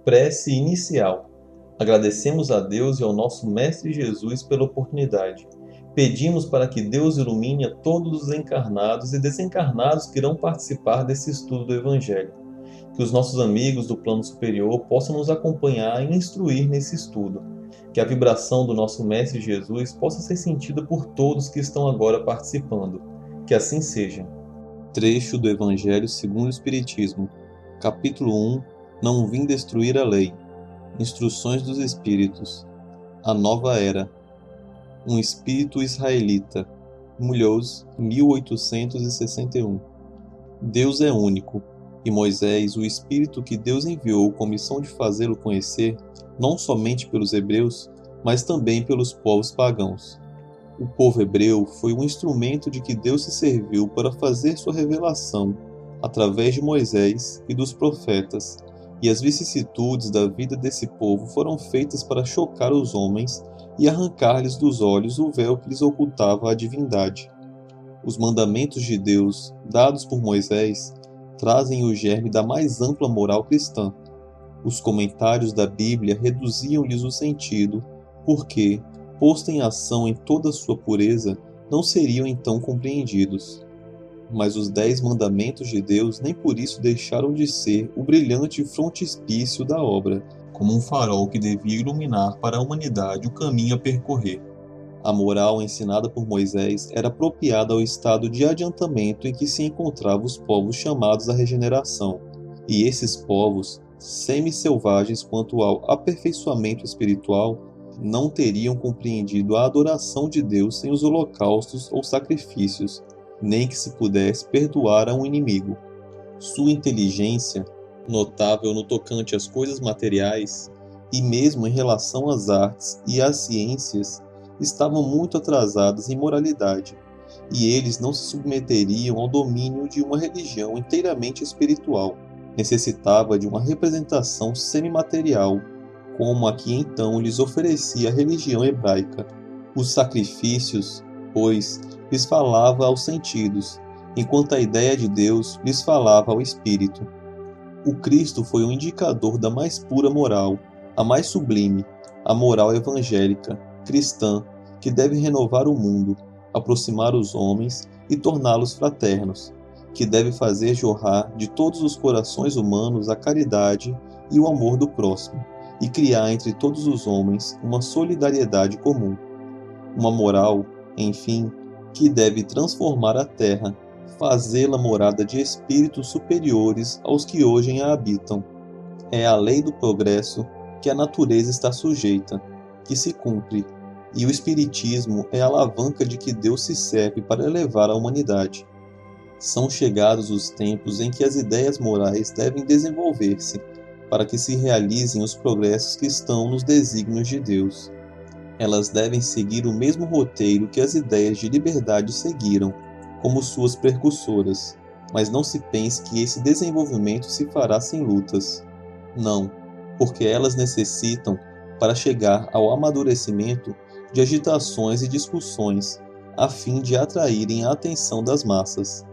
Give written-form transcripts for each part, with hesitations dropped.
Prece inicial. Agradecemos a Deus e ao nosso Mestre Jesus pela oportunidade. Pedimos para que Deus ilumine a todos os encarnados e desencarnados que irão participar desse estudo do Evangelho. Que os nossos amigos do plano superior possam nos acompanhar e instruir nesse estudo. Que a vibração do nosso Mestre Jesus possa ser sentida por todos que estão agora participando. Que assim seja. Trecho do Evangelho segundo o Espiritismo. Capítulo 1. Não vim destruir a lei. Instruções dos Espíritos. A nova era. Um espírito israelita. Mulhouse, 1861. Deus é único, e Moisés, o espírito que Deus enviou com missão de fazê-lo conhecer, não somente pelos hebreus, mas também pelos povos pagãos. O povo hebreu foi um instrumento de que Deus se serviu para fazer sua revelação, através de Moisés e dos profetas, e as vicissitudes da vida desse povo foram feitas para chocar os homens e arrancar-lhes dos olhos o véu que lhes ocultava a divindade. Os mandamentos de Deus, dados por Moisés, trazem o germe da mais ampla moral cristã. Os comentários da Bíblia reduziam-lhes o sentido, porque, posto em ação em toda sua pureza, não seriam então compreendidos. Mas os 10 mandamentos de Deus nem por isso deixaram de ser o brilhante frontispício da obra, como um farol que devia iluminar para a humanidade o caminho a percorrer. A moral ensinada por Moisés era apropriada ao estado de adiantamento em que se encontravam os povos chamados à regeneração, e esses povos, semi-selvagens quanto ao aperfeiçoamento espiritual, não teriam compreendido a adoração de Deus sem os holocaustos ou sacrifícios, nem que se pudesse perdoar a um inimigo. Sua inteligência, notável no tocante às coisas materiais, e mesmo em relação às artes e às ciências, estavam muito atrasadas em moralidade, e eles não se submeteriam ao domínio de uma religião inteiramente espiritual. Necessitava de uma representação semimaterial, como a que então lhes oferecia a religião hebraica. Os sacrifícios, pois, lhes falava aos sentidos, enquanto a ideia de Deus lhes falava ao espírito. O Cristo foi um indicador da mais pura moral, a mais sublime, a moral evangélica, cristã, que deve renovar o mundo, aproximar os homens e torná-los fraternos, que deve fazer jorrar de todos os corações humanos a caridade e o amor do próximo, e criar entre todos os homens uma solidariedade comum. Uma moral, enfim, que deve transformar a terra, fazê-la morada de espíritos superiores aos que hoje a habitam. É a lei do progresso que a natureza está sujeita, que se cumpre, e o espiritismo é a alavanca de que Deus se serve para elevar a humanidade. São chegados os tempos em que as ideias morais devem desenvolver-se, para que se realizem os progressos que estão nos desígnios de Deus. Elas devem seguir o mesmo roteiro que as ideias de liberdade seguiram, como suas precursoras, mas não se pense que esse desenvolvimento se fará sem lutas. Não, porque elas necessitam, para chegar ao amadurecimento, de agitações e discussões, a fim de atraírem a atenção das massas.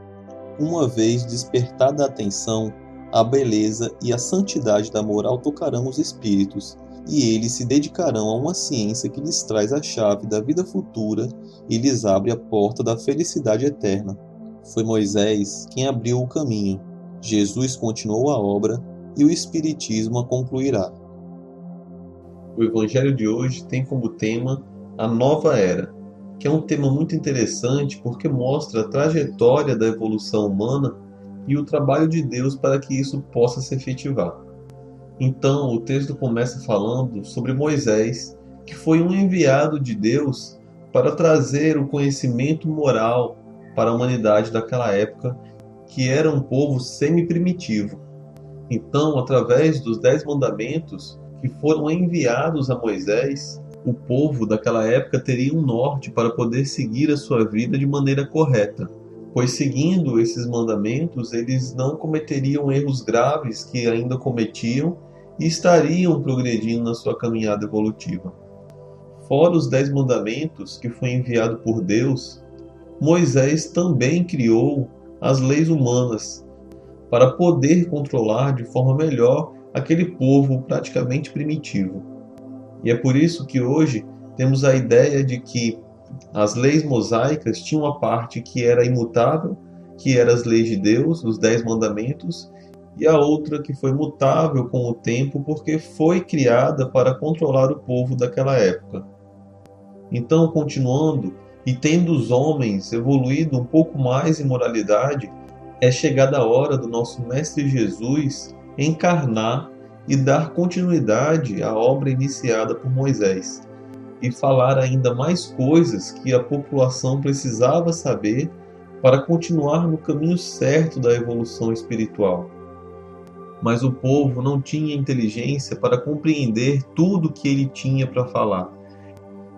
Uma vez despertada a atenção, a beleza e a santidade da moral tocarão os espíritos, e eles se dedicarão a uma ciência que lhes traz a chave da vida futura e lhes abre a porta da felicidade eterna. Foi Moisés quem abriu o caminho, Jesus continuou a obra e o Espiritismo a concluirá. O Evangelho de hoje tem como tema a nova era, que é um tema muito interessante porque mostra a trajetória da evolução humana e o trabalho de Deus para que isso possa se efetivar. Então, o texto começa falando sobre Moisés, que foi um enviado de Deus para trazer o conhecimento moral para a humanidade daquela época, que era um povo semi-primitivo. Então, através dos 10 mandamentos que foram enviados a Moisés, o povo daquela época teria um norte para poder seguir a sua vida de maneira correta, pois seguindo esses mandamentos, eles não cometeriam erros graves que ainda cometiam e estariam progredindo na sua caminhada evolutiva. Fora os 10 mandamentos que foi enviado por Deus, Moisés também criou as leis humanas para poder controlar de forma melhor aquele povo praticamente primitivo. E é por isso que hoje temos a ideia de que as leis mosaicas tinham uma parte que era imutável, que eram as leis de Deus, os 10 mandamentos, e a outra que foi mutável com o tempo porque foi criada para controlar o povo daquela época. Então, continuando, e tendo os homens evoluído um pouco mais em moralidade, é chegada a hora do nosso Mestre Jesus encarnar e dar continuidade à obra iniciada por Moisés, e falar ainda mais coisas que a população precisava saber para continuar no caminho certo da evolução espiritual. Mas o povo não tinha inteligência para compreender tudo que ele tinha para falar.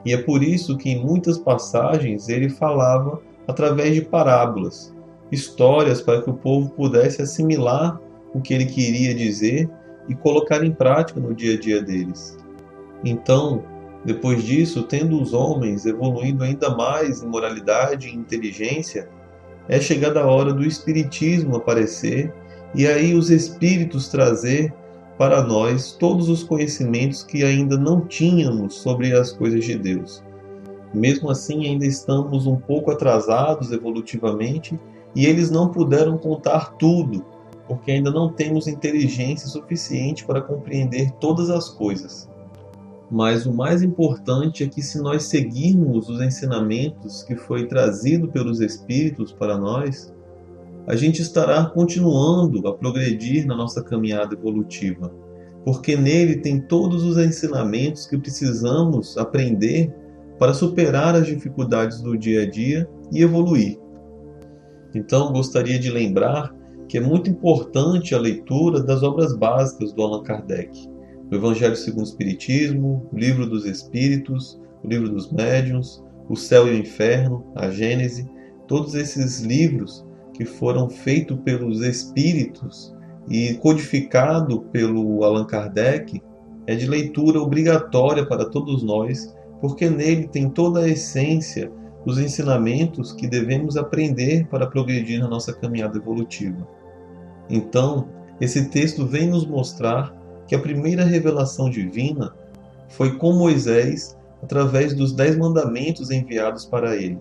E é por isso que em muitas passagens ele falava através de parábolas, histórias para que o povo pudesse assimilar o que ele queria dizer e colocar em prática no dia a dia deles. Então, depois disso, tendo os homens evoluído ainda mais em moralidade e inteligência, é chegada a hora do Espiritismo aparecer e aí os Espíritos trazer para nós todos os conhecimentos que ainda não tínhamos sobre as coisas de Deus. Mesmo assim, ainda estamos um pouco atrasados evolutivamente e eles não puderam contar tudo, porque ainda não temos inteligência suficiente para compreender todas as coisas. Mas o mais importante é que se nós seguirmos os ensinamentos que foi trazido pelos Espíritos para nós, a gente estará continuando a progredir na nossa caminhada evolutiva, porque nele tem todos os ensinamentos que precisamos aprender para superar as dificuldades do dia a dia e evoluir. Então, gostaria de lembrar que é muito importante a leitura das obras básicas do Allan Kardec, o Evangelho segundo o Espiritismo, o Livro dos Espíritos, o Livro dos Médiuns, o Céu e o Inferno, a Gênese, todos esses livros que foram feitos pelos Espíritos e codificado pelo Allan Kardec, é de leitura obrigatória para todos nós, porque nele tem toda a essência dos ensinamentos que devemos aprender para progredir na nossa caminhada evolutiva. Então, esse texto vem nos mostrar que a primeira revelação divina foi com Moisés através dos 10 mandamentos enviados para ele.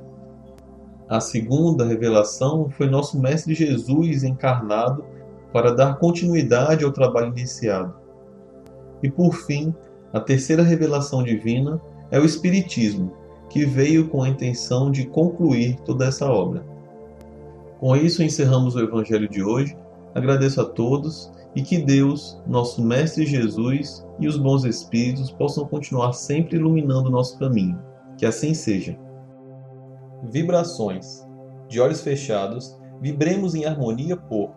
A segunda revelação foi nosso Mestre Jesus encarnado para dar continuidade ao trabalho iniciado. E por fim, a terceira revelação divina é o Espiritismo, que veio com a intenção de concluir toda essa obra. Com isso encerramos o Evangelho de hoje. Agradeço a todos e que Deus, nosso Mestre Jesus e os bons Espíritos possam continuar sempre iluminando o nosso caminho. Que assim seja. Vibrações. De olhos fechados, vibremos em harmonia por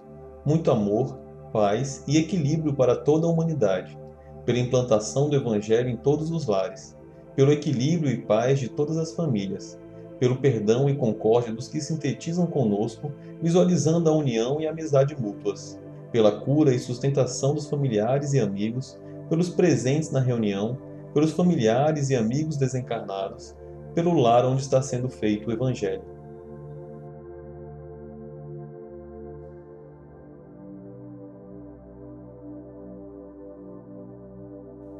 muito amor, paz e equilíbrio para toda a humanidade, pela implantação do Evangelho em todos os lares, pelo equilíbrio e paz de todas as famílias, pelo perdão e concórdia dos que sintetizam conosco, visualizando a união e a amizade mútuas, pela cura e sustentação dos familiares e amigos, pelos presentes na reunião, pelos familiares e amigos desencarnados, pelo lar onde está sendo feito o Evangelho.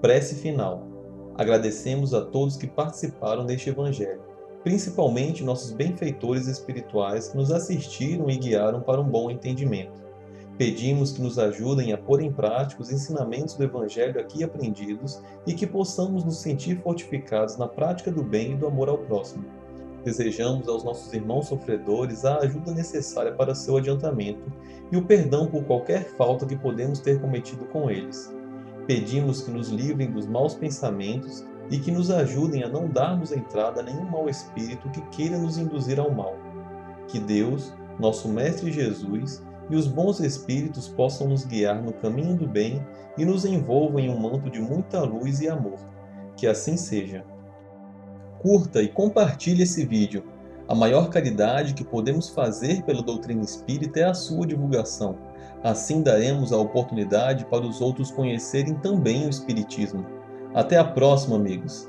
Prece final. Agradecemos a todos que participaram deste Evangelho, principalmente nossos benfeitores espirituais que nos assistiram e guiaram para um bom entendimento. Pedimos que nos ajudem a pôr em prática os ensinamentos do Evangelho aqui aprendidos e que possamos nos sentir fortificados na prática do bem e do amor ao próximo. Desejamos aos nossos irmãos sofredores a ajuda necessária para seu adiantamento e o perdão por qualquer falta que podemos ter cometido com eles. Pedimos que nos livrem dos maus pensamentos e que nos ajudem a não darmos entrada a nenhum mau espírito que queira nos induzir ao mal. Que Deus, nosso Mestre Jesus, e os bons espíritos possam nos guiar no caminho do bem e nos envolvam em um manto de muita luz e amor. Que assim seja. Curta e compartilhe esse vídeo. A maior caridade que podemos fazer pela doutrina espírita é a sua divulgação. Assim daremos a oportunidade para os outros conhecerem também o Espiritismo. Até a próxima, amigos!